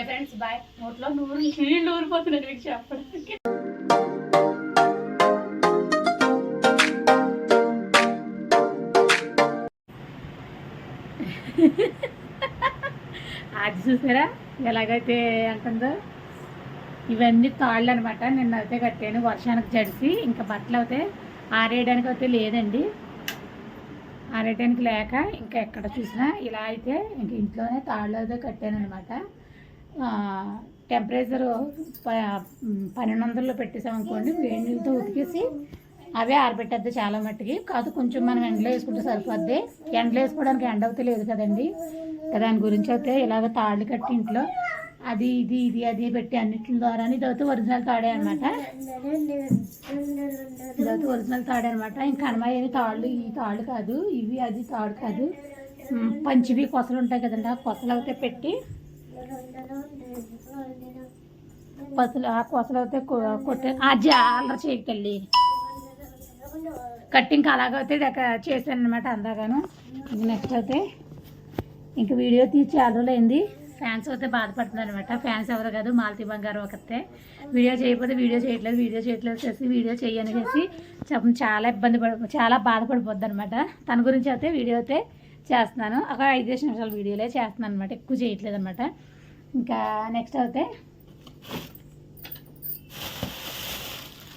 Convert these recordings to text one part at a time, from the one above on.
Okay friends bye. నోట్లో నీళ్ళు ఊరిపోతున్నాడు మీకు చెప్పడానికి. అది చూసారా ఎలాగైతే అంటుందో. ఇవన్నీ తాళ్ళు అనమాట. నిన్న అయితే కట్టాను వర్షానికి జడిసి. ఇంకా బట్టలు అయితే ఆరేయడానికి అయితే లేదండి. ఆరేయడానికి లేక ఇంకా ఎక్కడ చూసినా ఇలా అయితే ఇంక ఇంట్లోనే తాళ్ళు అయితే కట్టాను అనమాట. టెంపరేచర్ 1200లో పెట్టేసామనుకోండి, వేడి నీళ్ళతో ఉతికేసి అవే ఆరబెట్టద్ది చాలా మట్టికి. కాదు కొంచెం మనం ఎండలో వేసుకుంటే సరిపోద్ది. ఎండలో వేసుకోవడానికి ఎండ అవుతే లేదు కదండి. దాని గురించి అయితే ఇలాగ తాళ్ళు కట్టి ఇంట్లో అది ఇది ఇది అది పెట్టి అన్నింటి ద్వారా ఇదవుతే ఒరిజినల్ తాడే అనమాట. ఇదవుతే ఒరిజినల్ తాడే అనమాట. ఇంకా అమ్మాయి తాళ్ళు ఈ తాళ్ళు కాదు, ఇవి అది తాడు కాదు, పంచివి కొసలు ఉంటాయి కదండి. ఆ కొసలు అయితే పెట్టి ఆ కొసలు అయితే కొట్టే ఆ జాలర చేయకెళ్ళి కట్టి ఇంకా అలాగైతే చేశాను అనమాట అందాగాను. నెక్స్ట్ అయితే ఇంక వీడియో తీసి చాలా రోజులైంది. ఫ్యాన్స్ అయితే బాధపడుతున్నారు అనమాట. ఫ్యాన్స్ ఎవరు కాదు, మాలతీ బంగారు ఒకతే. వీడియో చేయకపోతే వీడియో చేయట్లేదు చేసి వీడియో చేయని చేసి చాలా బాధపడిపోద్ది అనమాట. తన గురించి అయితే వీడియో అయితే చేస్తున్నాను. ఒక 5 నిమిషాల వీడియోలే చేస్తున్నాను అనమాట, ఎక్కువ చేయట్లేదు అనమాట. ఇంకా నెక్స్ట్ అయితే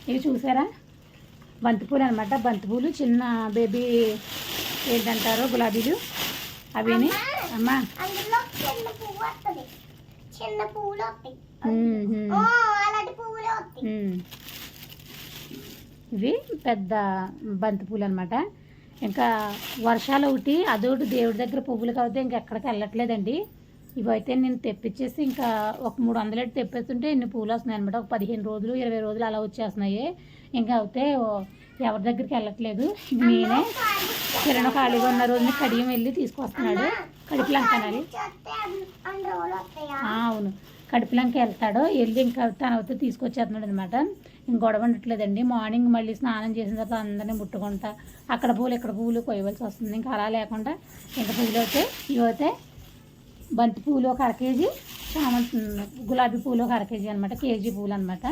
ఇవి చూసారా బంతిపూలు అనమాట. బంతిపూలు చిన్న బేబీ ఏంటంటారో గులాబీలు అవిని అమ్మా. ఇవి పెద్ద బంతిపూలు అనమాట. ఇంకా వర్షాలు ఒకటి అదొకటి దేవుడి దగ్గర పువ్వులు కాబట్టి ఇంకెక్కడికి వెళ్ళట్లేదండి. ఇవైతే నేను తెప్పించేసి ఇంకా ఒక 300 తెప్పేస్తుంటే ఇన్ని పూలు వస్తున్నాయి అనమాట. ఒక 15 రోజులు 20 రోజులు అలా వచ్చేస్తున్నాయి. ఇంకా అయితే ఎవరి దగ్గరికి వెళ్ళట్లేదు. నేనే కిరణ్ ఖాళీగా ఉన్న రోజుని కడియం వెళ్ళి తీసుకొస్తున్నాడు. కడిపిలంకనాలి. అవును, కడిపిలంక వెళ్తాడు. వెళ్ళి ఇంకా తనవుతే తీసుకొచ్చేస్తున్నాడు అనమాట. ఇంక గొడవ ఉండట్లేదండి. మార్నింగ్ మళ్ళీ స్నానం చేసిన తర్వాత అందరినీ ముట్టుకుంటా అక్కడ పూలు ఇక్కడ పూలు కొయ్యవలసి వస్తుంది. ఇంకా అలా లేకుండా ఇంకా పూలు అయితే ఇవైతే బంతి పూలు ఒక 1/2 కేజీ, గులాబీ పూలు ఒక 1/2 కేజీ అనమాట. కేజీ పూలు అనమాట.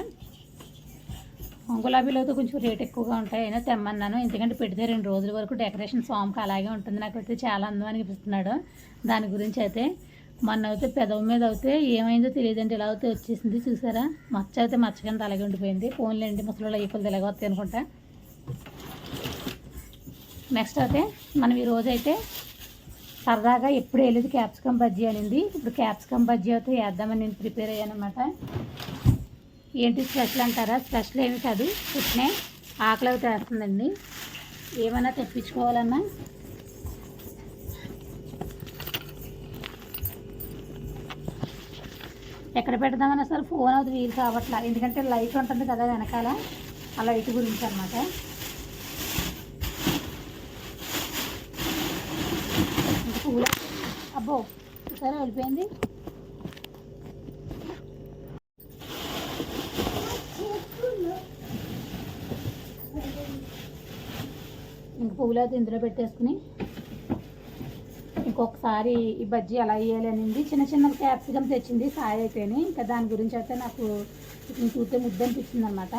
గులాబీలు అయితే కొంచెం రేట్ ఎక్కువగా ఉంటాయి. అయినా తెమ్మన్నాను, ఎందుకంటే పెడితే 2 రోజుల వరకు డెకరేషన్ సాంగ్కి అలాగే ఉంటుంది. నాకైతే చాలా అందం అనిపిస్తున్నాడు. దాని గురించి అయితే మొన్న అయితే పెదవి మీద అయితే ఏమైందో తెలియదండి, ఇలా అయితే వచ్చేసింది. చూసారా మచ్చ అయితే మచ్చకంత అలాగే ఉండిపోయింది. ఫోన్లేండి ముసలిలో ఈకులు తెలియక వస్తాయి అనుకుంటా. నెక్స్ట్ అయితే మనం ఈరోజు అయితే సరదాగా ఎప్పుడు వెళ్ళేది క్యాప్సికమ్ బజ్జీ అనింది. ఇప్పుడు క్యాప్సికమ్ బజ్జీ అయితే వేద్దామని నేను ప్రిపేర్ అయ్యాను అనమాట. ఏంటి స్పెషల్ అంటారా? స్పెషల్ ఏమి కాదు, పుట్టినే ఆకలి అయితే వేస్తుందండి. ఏమైనా తెప్పించుకోవాలన్నా ఎక్కడ పెడదామని అసలు ఫోన్ అవుతుంది వీలు కావట్లా. ఎందుకంటే లైట్ ఉంటుంది కదా వెనకాల, ఆ లైట్ గురించి అనమాట. పూల అబ్బో సరే వెళ్ళిపోయింది. ఇంక పువ్వులు అయితే ఇందులో పెట్టేసుకుని ఇంకొకసారి ఈ బజ్జీ అలా వేయాలి అనింది. చిన్న చిన్న క్యాప్సికమ్ తెచ్చింది సాయి అయితేనే. ఇంకా దాని గురించి అయితే నాకు చూస్తే ముద్ద అనిపించింది అనమాట.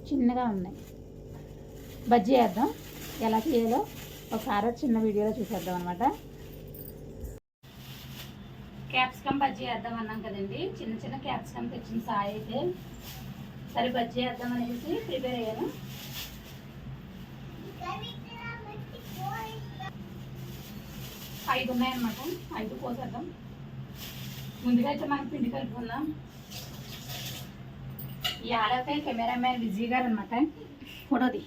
చిన్నగా ఉన్నాయి. బజ్జీ వేద్దాం, ఎలా చేయాలో ఒకసారి చిన్న వీడియోలో చూసేద్దాం అనమాట. క్యాప్సికమ్ బజ్జీ వేద్దాం అన్నాం కదండి. చిన్న చిన్న క్యాప్సికమ్ తెచ్చింది సాయి అయితే. సరే బజ్జీ వేద్దాం అనేసి ప్రిపేర్ అయ్యాను. ఐదు ఉన్నాయన్నమాట. 5 కోసేద్దాం. ముందుగా అయితే మనం పిండి కలుపుకుందాం. ఈ ఆడైతే కెమెరామ్యాన్ విజయ్ గారు అనమాట. ఫోటోది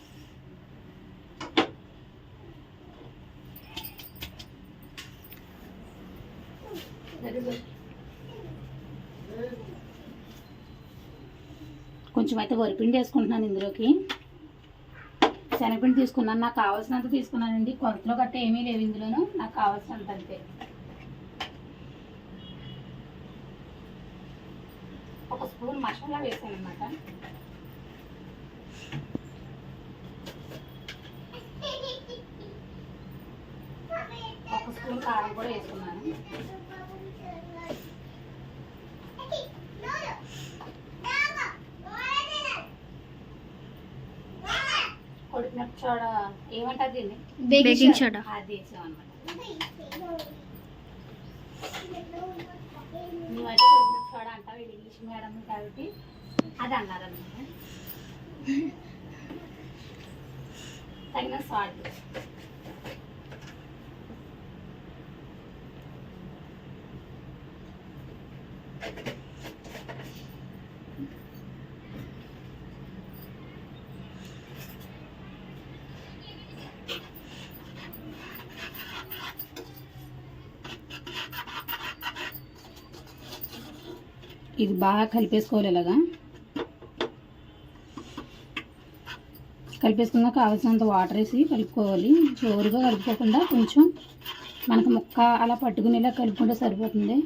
కొంచెం అయితే వరిపిండి వేసుకుంటున్నాను ఇందులోకి. శనగపిండి తీసుకున్నాను, నాకు కావాల్సినంత తీసుకున్నానండి. కొలతలో గట్ట ఏమీ లేవు ఇందులోనూ, నాకు కావాల్సినంత అంతే. ఒక స్పూన్ మసాలా వేసాను అనమాట. ఒక స్పూన్ కారం కూడా వేసుకున్నాను. సోడా ఏమంటారు దీన్ని? Baking soda. అది వేసాం అనమాట. నువ్వైతే సోడా అంటావు, ఇది ఇంగ్లీష్ మేడం కాబట్టి అది అన్నారనమాట. తగిన సాల్ట్. ఇది బాగా కలిపేసుకోవాలి. ఇలాగా కలిపేసుకున్నా కావాల్సినంత వాటర్ వేసి కలుపుకోవాలి. జోరుగా కలుపుకోకుండా కొంచెం మనకు ముక్క అలా పట్టుకునేలా కలుపుకుంటే సరిపోతుంది.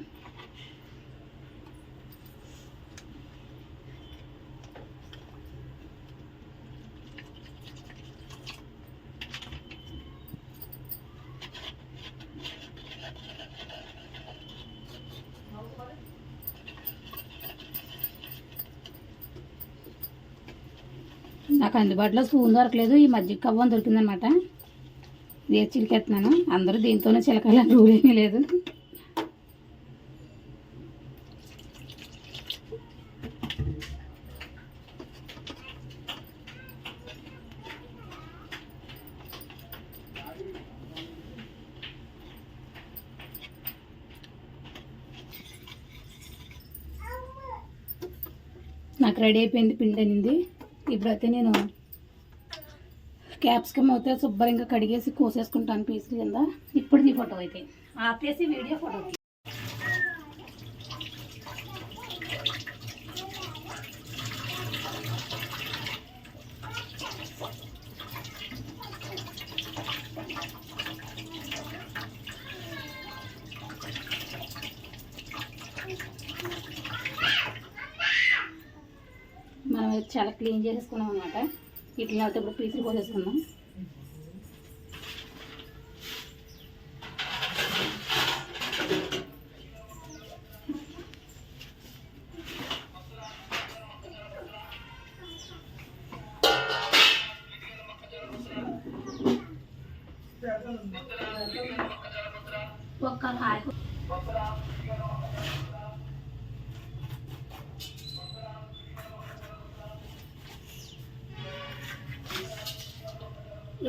నాకు అందుబాటులో స్పూన్ దొరకలేదు, ఈ మజ్జిగ కవ్వం దొరికిందనమాట. ఇది చిలికెత్తున్నాను. అందరూ దీంతోనే చిలకాలని రూల్ ఏమీ లేదు. నాకు రెడీ అయిపోయింది పిండి అనింది. ఇప్పుడైతే నేను క్యాప్సికమ్ అయితే శుభ్రంగా కడిగేసి కోసేసుకుంటాను పీసులు కింద. ఇప్పుడు ఈ ఫోటో అయితే ఆపేసి వీడియో ఫోటో. మనం చాలా క్లీన్ చేసుకున్నాం అనమాట. ఇట్లా అయితే ఇప్పుడు పీసులు పోసేసుకున్నాం. ఒక్క కాయకు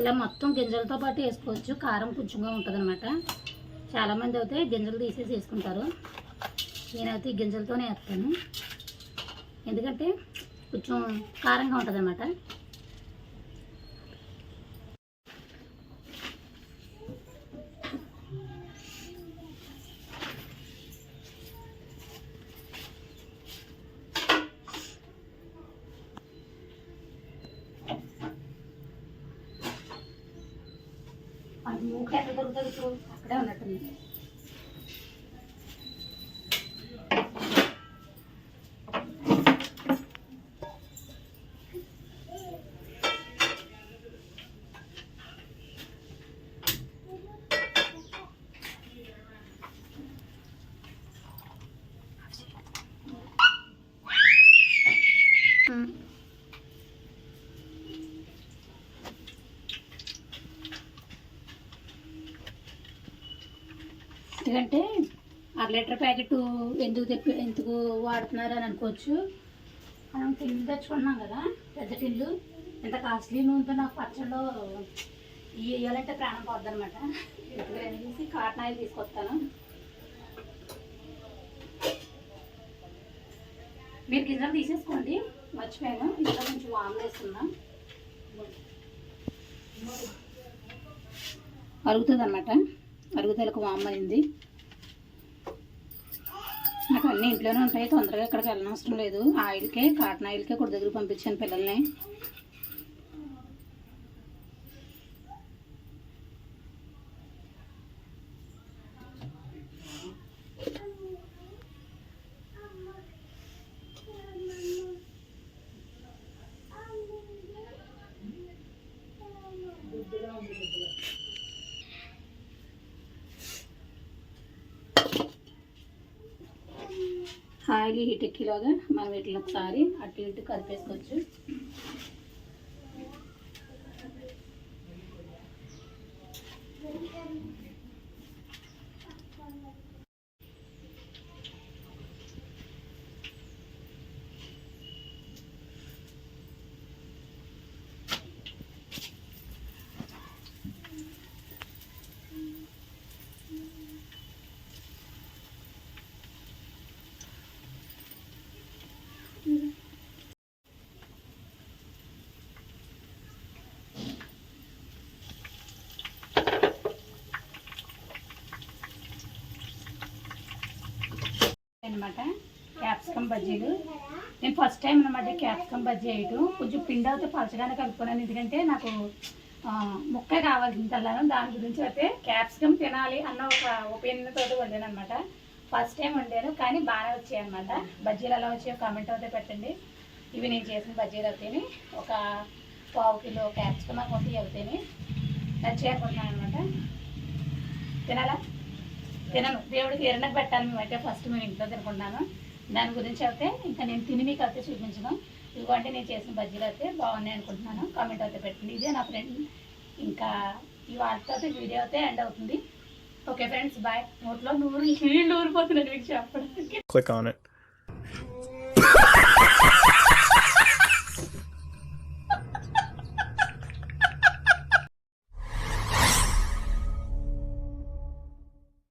ఇలా మొత్తం గింజలతో పాటు వేసుకోవచ్చు. కారం కొంచెంగా ఉంటుంది అనమాట. చాలామంది అయితే గింజలు తీసేసి వేసుకుంటారు. నేనైతే ఈ గింజలతోనే వేస్తాను, ఎందుకంటే కొంచెం కారంగా ఉంటుంది అనమాట. అది మూక ఎక్కడ దొరుకుతుంది? ఇప్పుడు అక్కడే ఉన్నట్టుంది. ఎందుకంటే 1 లీటర్ ప్యాకెట్ ఎందుకు వాడుతున్నారు అని అనుకోవచ్చు. మనం టిల్లు తెచ్చుకుంటున్నాం కదా, పెద్ద టిల్లు. ఎంత కాస్ట్లీ నూనెతో నాకు పచ్చళ్ళు ఇవ్వాలంటే ప్రాణం పోద్ది అనమాట. ఎందుకు కాటన్ ఆయిల్ తీసుకొస్తాను. మీరు గింజలు తీసేసుకోండి, మర్చిపోయాను. ఇందులో కొంచెం వామ్ వేసుకుందాం, అరుగుతుంది అనమాట. అరుగుదలకు వామ్ అయింది. నాకు అన్నీ ఇంట్లోనే ఉంటాయి, తొందరగా ఇక్కడికి వెళ్ళనవసరం లేదు. ఆయిల్కే, కాటన్ ఆయిల్కే కూడా దగ్గర పంపించాను పిల్లల్ని. ఆయిల్ హీట్ ఎక్కిలాగా మనం వీటిని ఒకసారి అటు ఇటు కలిపేసుకోవచ్చు. అనమాట క్యాప్సికమ్ బజ్జీలు. నేను ఫస్ట్ టైం అనమాట క్యాప్సికమ్ బజ్జీ వేయటం. కొంచెం పిండి అయితే పలచగానే కలుపుకున్నాను, ఎందుకంటే నాకు ముక్క కావాలి ఇంతలాను. దాని గురించి అయితే క్యాప్సికమ్ తినాలి అన్న ఒక ఒపీనియన్ తోటి వండాను అనమాట. ఫస్ట్ టైం వండాను, కానీ బాగానే వచ్చాయి అనమాట. బజ్జీలు ఎలా వచ్చాయో కామెంట్ అయితే పెట్టండి. ఇవి నేను చేసిన బజ్జీలు అవుతాయి. ఒక 1/2 కిలో క్యాప్సికమ్ అనుకుంటే అవుతాయి. నచ్చాయి అనుకుంటున్నాను అనమాట. తినాలా? తినను, దేవుడికి ఎరణకు పెట్టాలి మేమైతే. ఫస్ట్ మేము ఇంట్లో తినుకుంటాను. దాని గురించి అయితే ఇంకా నేను తిని మీకు అయితే చూపించను. ఇదిగోండి నేను చేసిన బజ్జీలు అయితే బాగున్నాయి అనుకుంటున్నాను. కామెంట్ అయితే పెట్టండి. ఇదే నా ఫ్రెండ్. ఇంకా ఈ వాటితో వీడియో అయితే ఎండ్ అవుతుంది. Okay friends, bye. నోట్లో నీళ్ళు ఊరిపోతున్నాను మీకు చెప్పడానికి. Click on it.